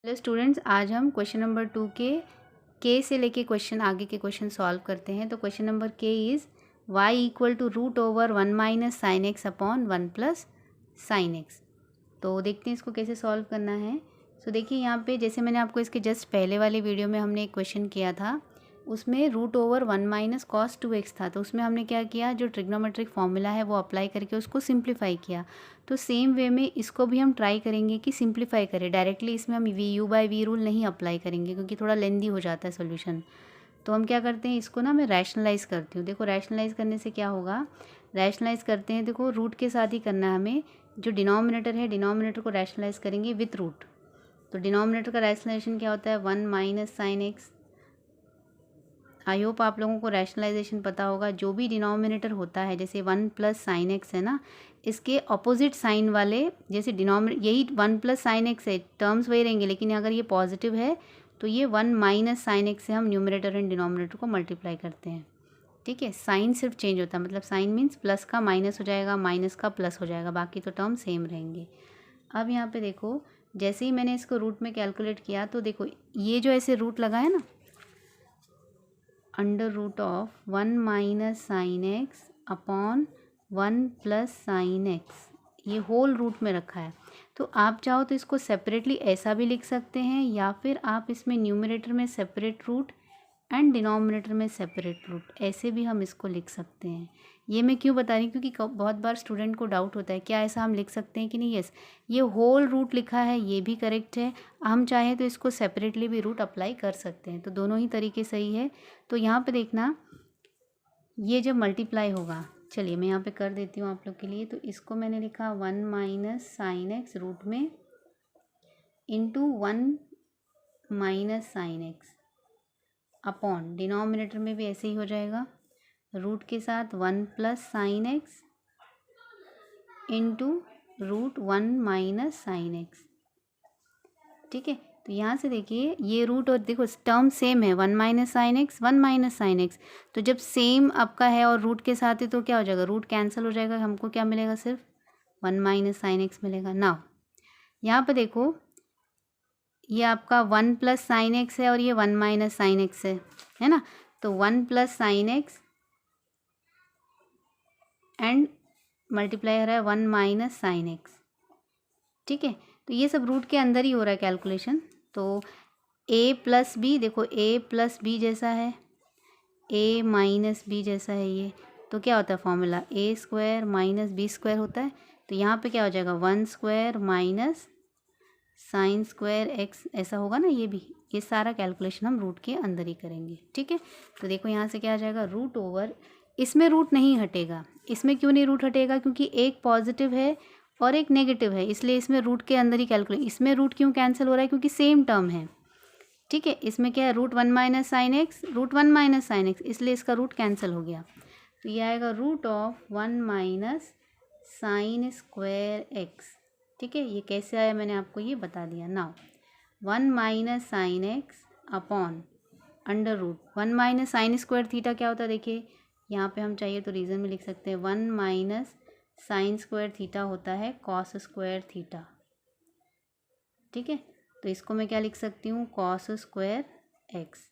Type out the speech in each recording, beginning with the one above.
Hello students, आज हम question number 2 के से लेके क्वेश्चन आगे के क्वेश्चन सॉल्व करते हैं। तो question number K is Y equal to root over 1 minus sine X upon 1 plus sine X. तो देखते हैं इसको कैसे सॉल्व करना है। सो देखिए यहाँ पे जैसे मैंने आपको इसके जस्ट पहले वाले वीडियो में हमने एक क्वेश्चन किया था, उसमें root over 1 minus cos 2x था। तो उसमें हमने क्या किया, जो ट्रिग्नोमेट्रिक फॉर्मूला है वो अप्लाई करके उसको सिंप्लीफाई किया। तो सेम वे में इसको भी हम ट्राई करेंगे कि सिंप्लीफाई करें। डायरेक्टली इसमें हम V U by V rule नहीं अप्लाई करेंगे क्योंकि थोड़ा लेंदी हो जाता है सोल्यूशन। तो हम क्या करते हैं, इसको ना मैं रैशनलाइज़ करती हूँ। देखो रैशनलाइज़ करने से क्या होगा, रैशनलाइज़ करते हैं, देखो रूट के साथ ही करना है हमें। जो डिनोमिनेटर है, डिनोमिनेटर को रैशनलाइज़ करेंगे विथ रूट। तो डिनोमिनेटर का रैशनलाइजेशन क्या होता है, 1 माइनस साइन एक्स। आई होप आप लोगों को रैशनलाइजेशन पता होगा। जो भी डिनोमिनेटर होता है, जैसे 1 प्लस साइन एक्स है ना, इसके अपोजिट साइन वाले, जैसे डिनोमिनेटर यही 1 प्लस साइन एक्स है, टर्म्स वही रहेंगे, लेकिन अगर ये पॉजिटिव है तो ये 1 माइनस साइन एक्स से हम न्यूमरेटर एंड डिनोमिनेटर को मल्टीप्लाई करते हैं। ठीक है, साइन सिर्फ चेंज होता है, मतलब साइन मीन्स प्लस का माइनस हो जाएगा, माइनस का प्लस हो जाएगा, बाकी तो टर्म सेम रहेंगे। अब यहाँ पे देखो, जैसे ही मैंने इसको रूट में कैलकुलेट किया तो देखो ये जो ऐसे रूट लगा है ना, under root of 1 minus sine X upon 1 plus sine X, ये होल रूट में रखा है। तो आप चाहो तो इसको सेपरेटली ऐसा भी लिख सकते हैं, या फिर आप इसमें न्यूमरेटर में सेपरेट रूट एंड डिनोमिनेटर में सेपरेट रूट, ऐसे भी हम इसको लिख सकते हैं। ये मैं क्यों बता रही हूँ, क्योंकि बहुत बार स्टूडेंट को डाउट होता है क्या ऐसा हम लिख सकते हैं कि नहीं। यस, ये होल रूट लिखा है, ये भी करेक्ट है। हम चाहें तो इसको सेपरेटली भी रूट अप्लाई कर सकते हैं, तो दोनों ही तरीके सही है। तो यहाँ पे देखना, ये जब मल्टीप्लाई होगा, चलिए मैं यहाँ पे कर देती हूँ आप लोग के लिए। तो इसको मैंने लिखा 1 माइनस साइन एक्स रूट में into 1 minus sine X upon, denominator में भी ऐसे ही हो जाएगा, रूट के साथ 1 plus sine X into root 1 minus sine X. ठीक है, तो यहाँ से देखिए ये रूट और देखो टर्म सेम है, 1 minus sine x 1 minus sine X. तो जब सेम आपका है और रूट के साथ है तो क्या हो जाएगा, रूट कैंसिल हो जाएगा, हमको क्या मिलेगा, सिर्फ 1 माइनस साइन एक्स मिलेगा ना। यहाँ पे देखो ये आपका 1 प्लस साइन एक्स है और ये 1 माइनस साइन एक्स है ना। तो 1 plus sine x and multiply हो रहा है 1 माइनस साइन एक्स। ठीक है, तो ये सब रूट के अंदर ही हो रहा है कैलकुलेशन। तो a प्लस बी, देखो a प्लस बी जैसा है, a माइनस बी जैसा है ये। तो क्या होता है formula, a square minus B square होता है। तो यहाँ पे क्या हो जाएगा, 1 square minus sine square X, ऐसा होगा ना। ये भी, ये सारा कैलकुलेशन हम रूट के अंदर ही करेंगे। ठीक है, तो देखो यहाँ से क्या आ जाएगा, रूट ओवर, इसमें रूट नहीं हटेगा। इसमें क्यों नहीं रूट हटेगा, क्योंकि एक पॉजिटिव है और एक नेगेटिव है, इसलिए इसमें रूट के अंदर ही कैलकुलेट। इसमें रूट क्यों कैंसिल हो रहा है, क्योंकि सेम टर्म है। ठीक है, इसमें क्या है, root 1 minus sine X, root 1 minus sine X, इसलिए इसका रूट कैंसिल हो गया। तो ये आएगा root of 1 minus sine square X. ठीक है, ये कैसे आया मैंने आपको ये बता दिया। Now 1 minus sine X upon under root 1 minus sine square theta क्या होता है, देखिए यहाँ पे हम चाहिए तो रीज़न में लिख सकते हैं, 1 माइनस साइन स्क्वायर थीटा होता है कॉस स्क्वायर थीटा। ठीक है, तो इसको मैं क्या लिख सकती हूँ, कॉस स्क्वायर एक्स।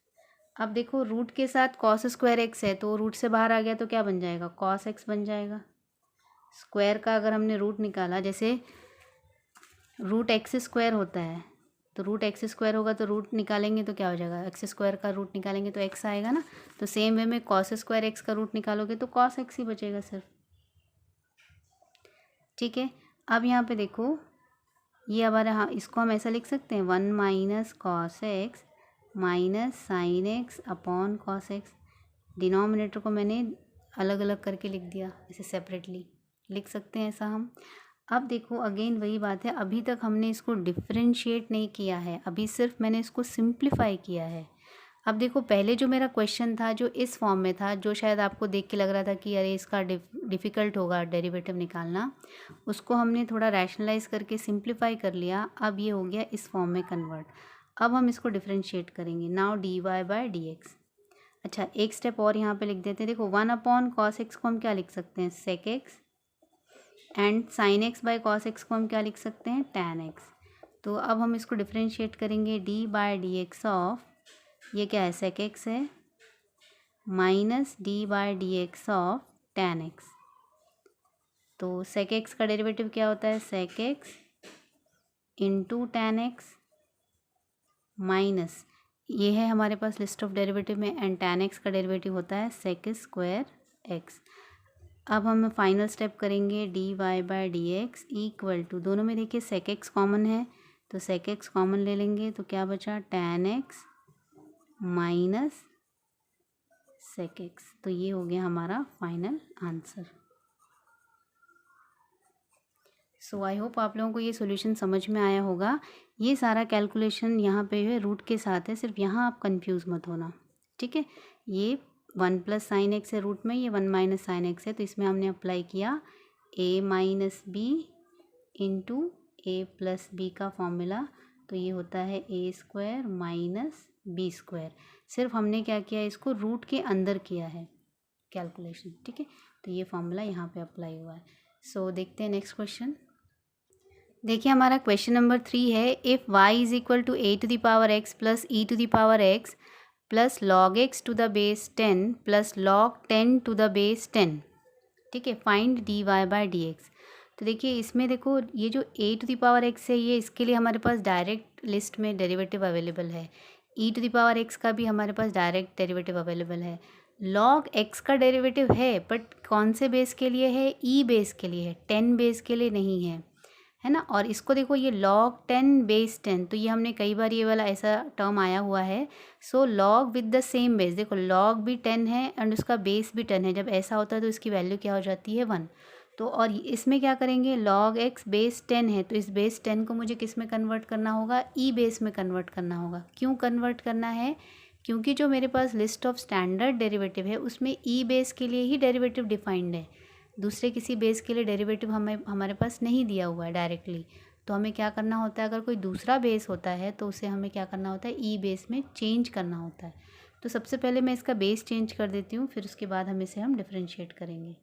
अब देखो रूट के साथ कॉस स्क्वायर एक्स है, तो रूट से बाहर आ गया तो क्या बन जाएगा, कॉस एक्स बन जाएगा। स्क्वायर का अगर हमने रूट निकाला, जैसे रूट एक्स स्क्वायर होता है, तो रूट एक्स स्क्वायर होगा तो रूट निकालेंगे तो क्या हो जाएगा, एक्स स्क्वायर का रूट निकालेंगे तो एक्स आएगा ना। तो सेम वे में कॉस स्क्वायर एक्स का रूट निकालोगे तो कॉस एक्स ही बचेगा सिर्फ। ठीक है, अब यहाँ पे देखो ये हमारा, हाँ इसको हम ऐसा लिख सकते हैं, 1 minus cos x minus sine X upon cos x. Denominator को मैंने अलग अलग करके लिख दिया, इसे सेपरेटली लिख सकते हैं ऐसा हम। अब देखो अगेन वही बात है, अभी तक हमने इसको डिफ्रेंशिएट नहीं किया है, अभी सिर्फ मैंने इसको सिंप्लीफाई किया है। अब देखो पहले जो मेरा क्वेश्चन था जो इस फॉर्म में था, जो शायद आपको देख के लग रहा था कि अरे इसका डिफ़िकल्ट होगा डेरिवेटिव निकालना, उसको हमने थोड़ा रैशनलाइज करके सिंप्लीफाई कर लिया। अब ये हो गया इस फॉर्म में कन्वर्ट। अब हम इसको डिफ्रेंशिएट करेंगे, now D Y by D X. अच्छा एक स्टेप और यहाँ पे लिख देते हैं, देखो 1 अपॉन कॉस एक्स को हम क्या लिख सकते हैं, sec X, and sine X by cos X को हम क्या लिख सकते हैं, टैन एक्स। तो अब हम इसको डिफ्रेंशिएट करेंगे d by d x of, ये क्या है सेक एक्स है, minus d by d x of tan x. तो सेक एक्स का डेरिवेटिव क्या होता है, sec x into tan x minus, ये है हमारे पास लिस्ट ऑफ डेरिवेटिव में, एंड टैन एक्स का डेरिवेटिव होता है सेक स्क्वायर एक्स। अब हम फाइनल स्टेप करेंगे d y by d x equal to, दोनों में देखिए सेक एक्स कॉमन है तो सेक एक्स कॉमन ले लेंगे, तो क्या बचा tan x minus sec x. तो ये हो गया हमारा final answer. So I hope आप लोगों को ये सॉल्यूशन समझ में आया होगा। ये सारा कैलकुलेशन यहाँ पे है रूट के साथ है, सिर्फ यहाँ आप कंफ्यूज मत होना, ठीक है। ये 1 प्लस साइन एक्स है रूट में, ये 1 माइनस साइन एक्स है, तो इसमें हमने अप्लाई किया a minus b into a plus b का फॉर्मूला, तो ये होता है a square minus B square. सिर्फ हमने क्या किया, इसको रूट के अंदर किया है कैलकुलेशन, ठीक है। तो ये फॉर्मूला यहाँ पे अप्लाई हुआ है। सो देखते हैं नेक्स्ट क्वेश्चन। देखिए हमारा क्वेश्चन नंबर 3 है, if y is equal to a to the power x plus e to the power x plus log x to the base 10 plus log 10 to the base 10, ठीक है, find dy by dx। तो देखिए इसमें देखो ये जो a to the power x है, ये इसके लिए हमारे पास डायरेक्ट लिस्ट में डेरिवेटिव अवेलेबल है, e to the power x का भी हमारे पास डायरेक्ट डेरिवेटिव अवेलेबल है, लॉग x का डेरिवेटिव है बट कौन से बेस के लिए है, e बेस के लिए है, 10 बेस के लिए नहीं है ना। और इसको देखो ये log 10 बेस 10, तो ये हमने कई बार ये वाला ऐसा टर्म आया हुआ है। सो log with the same base, देखो log भी 10 है एंड उसका बेस भी 10 है, जब ऐसा होता है तो इसकी वैल्यू क्या हो जाती है 1। तो और इसमें क्या करेंगे, log x बेस 10 है तो इस बेस 10 को मुझे किस में कन्वर्ट करना होगा, ई बेस में कन्वर्ट करना होगा। क्यों कन्वर्ट करना है, क्योंकि जो मेरे पास लिस्ट ऑफ स्टैंडर्ड डेरिवेटिव है उसमें ई बेस के लिए ही डेरिवेटिव डिफाइंड है, दूसरे किसी बेस के लिए डेरिवेटिव हमारे पास नहीं दिया हुआ है डायरेक्टली। तो हमें क्या करना होता है, अगर कोई दूसरा बेस होता है तो उसे हमें क्या करना होता है, ई बेस में चेंज करना होता है। तो सबसे पहले मैं इसका बेस चेंज कर देती हूँ, फिर उसके बाद हम डिफ्रेंशिएट करेंगे।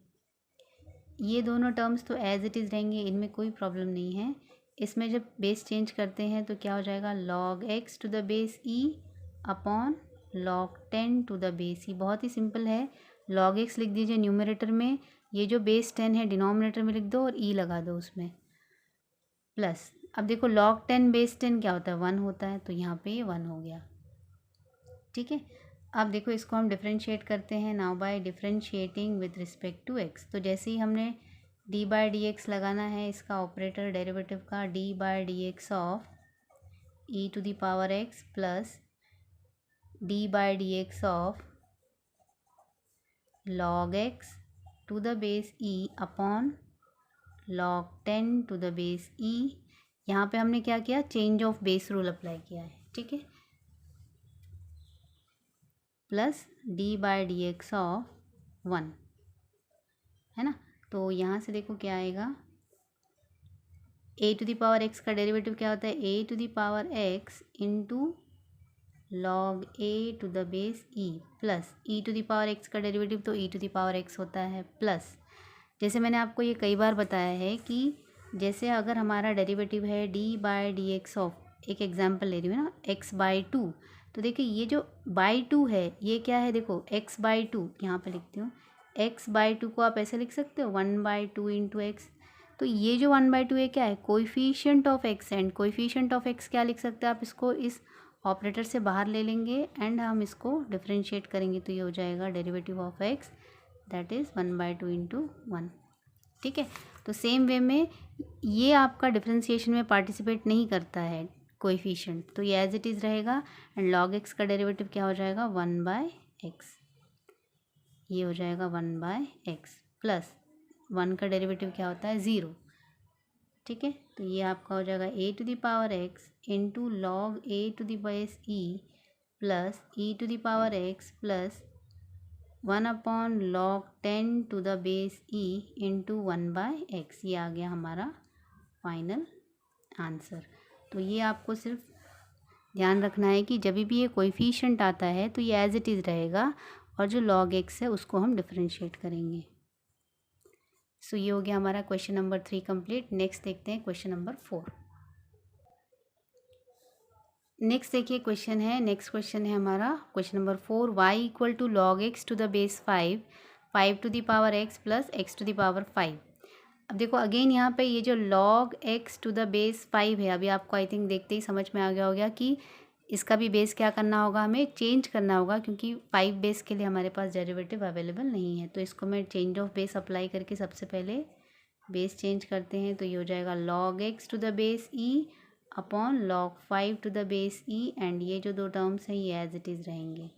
ये दोनों टर्म्स तो एज इट इज़ रहेंगे, इनमें कोई प्रॉब्लम नहीं है। इसमें जब बेस चेंज करते हैं तो क्या हो जाएगा, log x to the base e upon log 10 to the base e. बहुत ही सिंपल है, लॉग एक्स लिख दीजिए न्यूमरेटर में, ये जो बेस 10 है डिनोमिनेटर में लिख दो और ई लगा दो उसमें, प्लस अब देखो log 10 बेस 10 क्या होता है, 1 होता है, तो यहाँ पे ये 1 हो गया, ठीक है। अब देखो इसको हम डिफ्रेंशिएट करते हैं, now by differentiating with respect to x। तो जैसे ही हमने d बाय डी एक्स लगाना है, इसका ऑपरेटर डेरिवेटिव का d by d x of e to the power x plus d by d x of log x to the base e upon log 10 to the base e। यहाँ पे हमने क्या किया, change of base rule apply किया है, ठीक है, plus d by d x of 1, है ना। तो यहाँ से देखो क्या आएगा, a to the power x का डेरिवेटिव क्या होता है, a to the power x into log a to the base e plus e to the power x का डेरिवेटिव तो e to the power x होता है, प्लस जैसे मैंने आपको ये कई बार बताया है कि जैसे अगर हमारा डेरिवेटिव है d by d x of, एक एग्जांपल ले रही हूँ ना, x बाई 2, तो देखिए ये जो बाई 2 है ये क्या है, देखो x बाई 2, यहाँ पे लिखती हूँ x बाई 2 को आप ऐसे लिख सकते हो 1 बाई 2 इंटू एक्स। तो ये जो 1 बाई 2 है क्या है, coefficient of x, and coefficient of x क्या लिख सकते हैं आप, इसको इस ऑपरेटर से बाहर ले लेंगे एंड हम इसको डिफ्रेंशिएट करेंगे, तो ये हो जाएगा derivative of x that is 1 by 2 into 1, ठीक है। तो सेम वे में ये आपका डिफ्रेंशिएशन में पार्टिसिपेट नहीं करता है कोएफिशिएंट, तो ये एज इट इज़ रहेगा, एंड लॉग एक्स का डेरिवेटिव क्या हो जाएगा 1 बाय एक्स, ये हो जाएगा 1 बाय एक्स, प्लस 1 का डेरिवेटिव क्या होता है 0, ठीक है। तो ये आपका हो जाएगा a to the power x into log a to the base e plus e to the power x plus 1 upon log 10 to the base e into 1 by x. ये आ गया हमारा फाइनल आंसर। तो ये आपको सिर्फ ध्यान रखना है कि जब भी ये कोएफिशिएंट आता है तो ये एज इट इज़ रहेगा, और जो लॉग एक्स है उसको हम डिफ्रेंशिएट करेंगे। सो ये हो गया हमारा क्वेश्चन नंबर 3 कंप्लीट। नेक्स्ट देखते हैं क्वेश्चन नंबर 4। नेक्स्ट देखिए क्वेश्चन है, नेक्स्ट क्वेश्चन है हमारा question number 4, y equal to log x to the base 5, 5 to the power x plus x to the power 5। अब देखो अगेन यहाँ पे ये जो log x to the base 5 है, अभी आपको आई थिंक देखते ही समझ में आ गया होगा कि इसका भी बेस क्या करना होगा, हमें चेंज करना होगा, क्योंकि 5 बेस के लिए हमारे पास डेरिवेटिव अवेलेबल नहीं है। तो इसको मैं चेंज ऑफ बेस अप्लाई करके सबसे पहले बेस चेंज करते हैं। तो ये हो जाएगा log x to the base e upon log 5 to the base e, and ये जो दो टर्म्स हैं ये एज इट इज़ रहेंगे।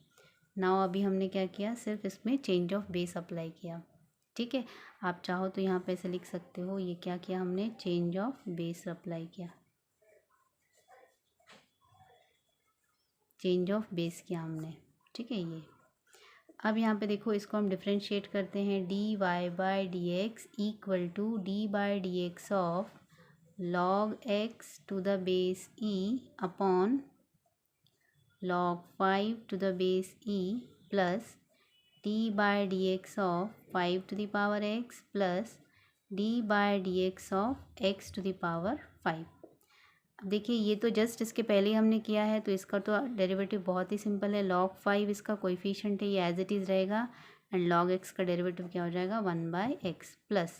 नाउ अभी हमने क्या किया, सिर्फ इसमें चेंज ऑफ बेस अप्लाई किया। ठीक है, आप चाहो तो यहाँ पे ऐसे लिख सकते हो, ये क्या किया हमने, चेंज ऑफ बेस अप्लाई किया, चेंज ऑफ बेस किया हमने। ठीक है, ये अब यहाँ पे देखो इसको हम डिफ्रेंशिएट करते हैं, d Y by D x equal to d by D x of log x to the base e upon log 5 to the base e plus d by dx of 5 to the power x plus d by dx of x to the power 5। अब देखिए ये तो just इसके पहले ही हमने किया है, तो इसका तो डेरिवेटिव बहुत ही सिंपल है। log 5 इसका कोएफिशिएंट है, ये एज इट इज़ रहेगा, एंड log x का डेरिवेटिव क्या हो जाएगा, 1/x plus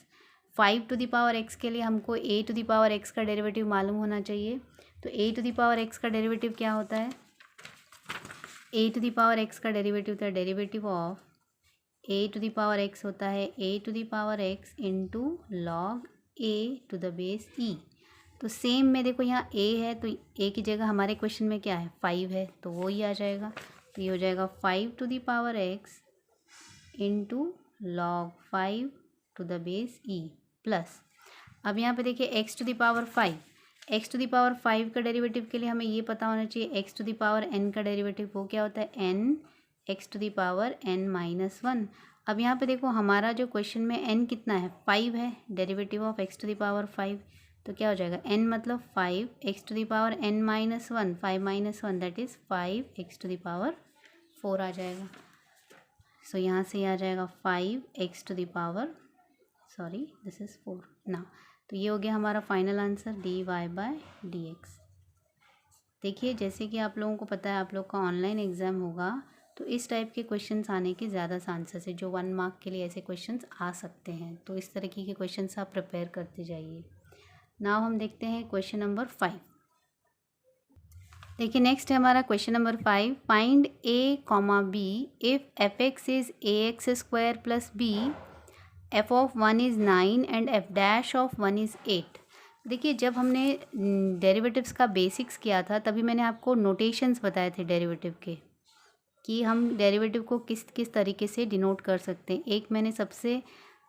5 to the power x के लिए हमको a to the power x का डेरिवेटिव मालूम होना चाहिए। तो a to the power x का डेरिवेटिव क्या होता है, a to the power x का डेरिवेटिव होता है, derivative of a to the power x होता है a to the power x into log a to the base e। तो सेम में देखो यहाँ a है, तो a की जगह हमारे क्वेश्चन में क्या है, 5 है, तो वो ही आ जाएगा। तो ये हो जाएगा 5 to the power x into log 5 to the base e plus, अब यहाँ पे देखिए x to the power 5, x to the power 5 का डेरिवेटिव के लिए हमें ये पता होना चाहिए, x to the power n का डेरिवेटिव वो क्या होता है, n x to the power n-1। अब यहाँ पे देखो हमारा जो क्वेश्चन में n कितना है, 5 है, derivative of x to the power 5, तो क्या हो जाएगा, n मतलब 5, x to the power n-1, 5 - 1 that is 5x to the power 4 आ जाएगा। सो यहाँ से आ जाएगा 5x to the power, sorry this is 4 ना। तो ये हो गया हमारा final answer, dy by dx। देखिए जैसे कि आप लोगों को पता है, आप लोग का ऑनलाइन एग्ज़ाम होगा, तो इस टाइप के क्वेश्चंस आने के ज़्यादा चांसेस है, जो 1 मार्क के लिए ऐसे क्वेश्चंस आ सकते हैं। तो इस तरीके के क्वेश्चंस आप प्रिपेयर करते जाइए। नाउ हम देखते हैं क्वेश्चन नंबर 5। देखिए नेक्स्ट है हमारा question number 5, find a, b if f(x) is ax² plus b, f of 1 is 9 and f dash of 1 is 8। देखिए जब हमने डेरिवेटिव्स का बेसिक्स किया था, तभी मैंने आपको नोटेशंस बताए थे डेरिवेटिव के, कि हम डेरिवेटिव को किस किस तरीके से डिनोट कर सकते हैं। एक मैंने सबसे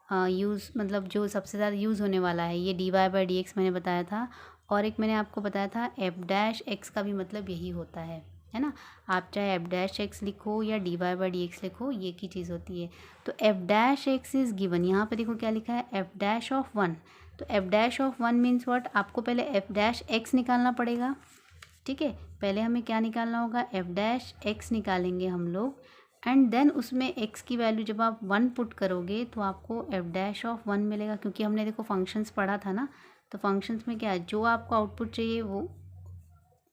मतलब जो सबसे ज़्यादा यूज़ होने वाला है, ये dy बाई dx मैंने बताया था, और एक मैंने आपको बताया था f' का भी मतलब यही होता है ना। आप चाहे f' लिखो या dy बाई dx लिखो, ये की चीज़ होती है। तो f' इज़ गिवन, यहाँ पे देखो क्या लिखा है, f' ऑफ 1। तो f' ऑफ 1 मीन्स व्हाट, आपको पहले f' निकालना पड़ेगा। ठीक है, पहले हमें क्या निकालना होगा, f' निकालेंगे हम लोग, एंड देन उसमें x की वैल्यू जब आप 1 पुट करोगे तो आपको f' ऑफ 1 मिलेगा, क्योंकि हमने देखो फंक्शंस पढ़ा था ना। तो फंक्शंस में क्या है, जो आपको आउटपुट चाहिए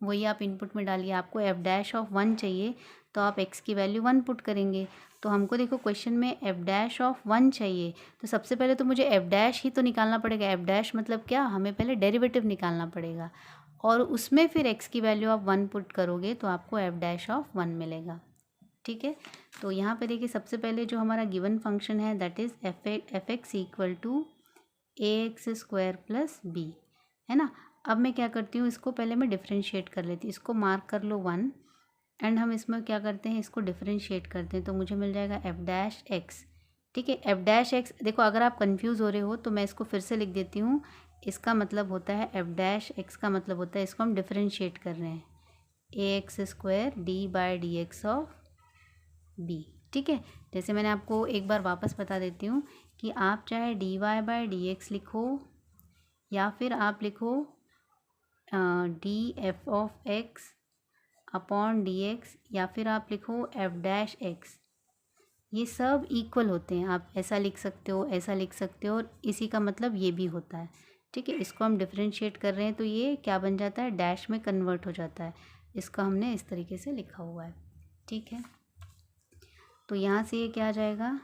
वही आप इनपुट में डालिए। आपको f' ऑफ 1 चाहिए तो आप x की वैल्यू 1 पुट करेंगे। तो हमको देखो क्वेश्चन में f' ऑफ 1 चाहिए, तो सबसे पहले तो मुझे f' ही तो निकालना पड़ेगा। f' मतलब क्या, हमें पहले डेरिवेटिव निकालना पड़ेगा, और उसमें फिर x की वैल्यू आप 1 पुट करोगे तो आपको f' ऑफ 1 मिलेगा। ठीक है, तो यहाँ पे देखिए सबसे पहले जो हमारा गिवन फंक्शन है that is f(x) equal to ax² plus b, है ना। अब मैं क्या करती हूँ, इसको पहले मैं डिफ्रेंशिएट कर लेती हूँ, इसको मार्क कर लो 1, एंड हम इसमें क्या करते हैं, इसको डिफ्रेंशिएट करते हैं, तो मुझे मिल जाएगा f'(x). ठीक है, f'(x) देखो अगर आप कंफ्यूज हो रहे हो तो मैं इसको फिर से लिख देती हूँ। इसका मतलब होता है f'(x) का मतलब होता है, इसको हम डिफ्रेंशिएट कर रहे हैं, ax² dy by dx of b। ठीक है, जैसे मैंने आपको एक बार वापस बता देती हूँ कि आप चाहे dy बाई dx लिखो, या फिर आप लिखो df of x upon dx, या फिर आप लिखो f'(x), ये सब इक्वल होते हैं। आप ऐसा लिख सकते हो, ऐसा लिख सकते हो, और इसी का मतलब ये भी होता है। ठीक है, इसको हम डिफ्रेंशिएट कर रहे हैं तो ये क्या बन जाता है, डैश में कन्वर्ट हो जाता है। इसका हमने इस तरीके से लिखा हुआ है, ठीक है। तो यहाँ से ये क्या आ जाएगा,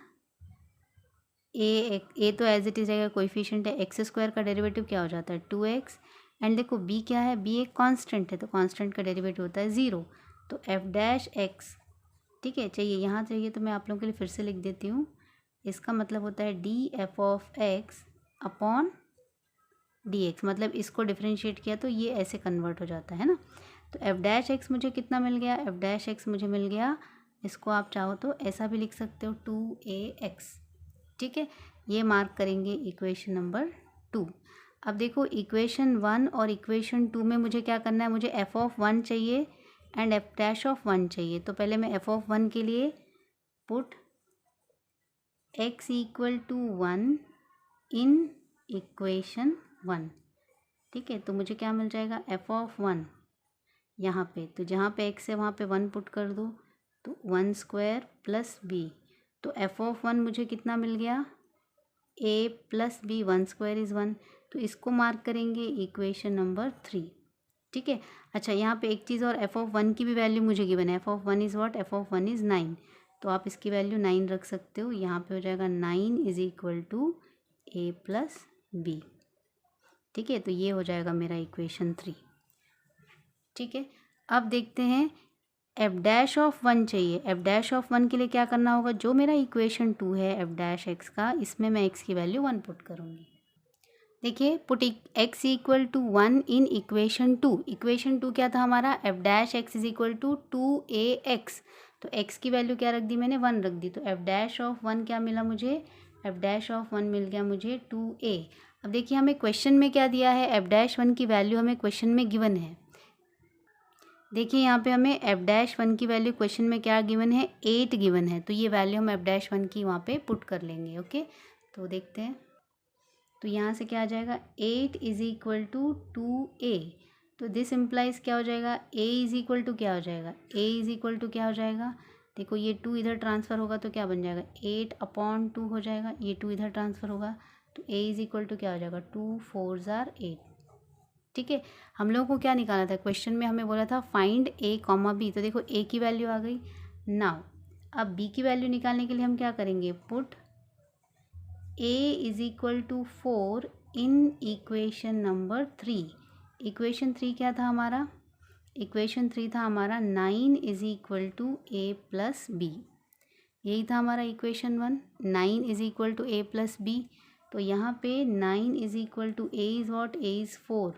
ए तो एज इट इज़ रहेगा, कोएफिशिएंट है, एक्स स्क्वायर का डेरिवेटिव क्या हो जाता है 2x, एंड देखो बी क्या है, बी एक कांस्टेंट है, तो कांस्टेंट का डेरिवेटिव होता है 0, तो एफ डैश एक्स, ठीक है। चाहिए यहाँ चाहिए तो मैं आप लोगों के लिए फिर से लिख देती हूँ, इसका मतलब होता है D F of x upon D x, मतलब इसको डिफ्रेंशिएट किया तो ये ऐसे कन्वर्ट हो जाता है ना। तो एफ डैश एक्स मुझे कितना मिल गया, एफ डैश एक्स मुझे मिल गया, इसको आप चाहो तो ऐसा भी लिख सकते हो 2ax, ठीक है। ये मार्क करेंगे इक्वेशन नंबर 2। अब देखो इक्वेशन 1 और इक्वेशन 2 में मुझे क्या करना है, मुझे एफ ऑफ 1 चाहिए एंड एफ डैश ऑफ 1 चाहिए। तो पहले मैं एफ ऑफ 1 के लिए put x equal to 1 in equation 1, ठीक है। तो मुझे क्या मिल जाएगा, एफ ऑफ 1 यहाँ पे, तो जहाँ पे x है वहाँ पे 1 पुट कर दो, तो 1 स्क्वायर प्लस बी, तो एफ ऑफ 1 मुझे कितना मिल गया, a plus b, 1 square is 1, तो इसको मार्क करेंगे इक्वेशन नंबर 3, ठीक है। अच्छा यहाँ पे एक चीज़ और, एफ ऑफ 1 की भी वैल्यू मुझे गिवन है, F of 1 is what, F of 1 is 9, तो आप इसकी वैल्यू 9 रख सकते हो। यहाँ पे हो जाएगा 9 is equal to a plus b, ठीक है। तो ये हो जाएगा मेरा इक्वेशन 3, ठीक है। अब देखते हैं एफ डैश ऑफ 1 चाहिए, एफ डैश ऑफ 1 के लिए क्या करना होगा, जो मेरा इक्वेशन 2 है एफ डैश एक्स का, इसमें मैं x की वैल्यू 1 पुट करूँगी। देखिए put x equal to 1 in equation 2, equation 2 क्या था हमारा, f dash x is equal to 2ax, तो x की वैल्यू क्या रख दी मैंने, 1 रख दी, तो एफ डैश ऑफ 1 क्या मिला मुझे, एफ डैश ऑफ 1 मिल गया मुझे 2a। अब देखिए हमें क्वेश्चन में क्या दिया है, एफ डैश 1 की वैल्यू हमें क्वेश्चन में गिवन है। देखिए यहाँ पे हमें एफ डैश 1 की वैल्यू क्वेश्चन में क्या गिवन है, 8 गिवन है, तो ये वैल्यू हम एफ डैश 1 की वहाँ पे पुट कर लेंगे, ओके। तो देखते हैं, तो यहाँ से क्या आ जाएगा, 8 इज इक्वल टू 2a, तो दिस इम्प्लाइज क्या हो जाएगा, a इज इक्वल टू क्या हो जाएगा, a इज इक्वल टू क्या हो जाएगा, देखो ये 2 इधर ट्रांसफ़र होगा तो क्या बन जाएगा, 8/2 हो जाएगा, ये 2 इधर ट्रांसफ़र होगा तो a इज इक्वल टू क्या हो जाएगा, 2 4 ज़ार 8, ठीक है। हम लोगों को क्या निकालना था, क्वेश्चन में हमें बोला था फाइंड a कॉमा बी, तो देखो a की वैल्यू आ गई। नाउ अब b की वैल्यू निकालने के लिए हम क्या करेंगे, put a is equal to 4 in equation number 3, equation 3 क्या था हमारा, इक्वेशन 3 था हमारा 9 is equal to a plus b, यही था हमारा equation 1, 9 is equal to a plus b, तो यहाँ पे 9 is equal to a is what, a is 4,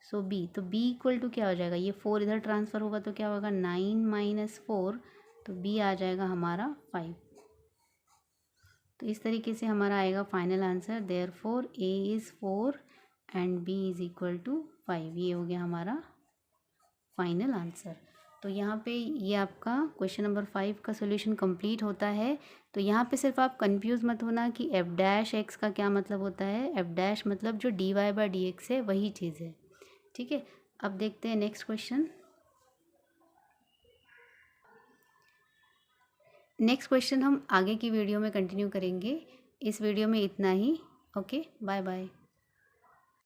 so b, तो b इक्वल टू क्या हो जाएगा, ये 4 इधर ट्रांसफ़र होगा तो क्या होगा, 9 माइनस 4, तो b आ जाएगा हमारा 5। तो इस तरीके से हमारा आएगा final answer, therefore a is 4 and b is equal to 5, ये हो गया हमारा फाइनल आंसर। तो यहाँ पे ये आपका क्वेश्चन नंबर 5 का सॉल्यूशन कंप्लीट होता है। तो यहाँ पे सिर्फ आप कंफ्यूज मत होना कि एफ डैश एक्स का क्या मतलब होता है, एफ डैश मतलब जो dy बाई डी एक्स है वही चीज़ है, ठीक है। अब देखते हैं नेक्स्ट क्वेश्चन। नेक्स्ट क्वेश्चन हम आगे की वीडियो में कंटिन्यू करेंगे, इस वीडियो में इतना ही, ओके बाय बाय।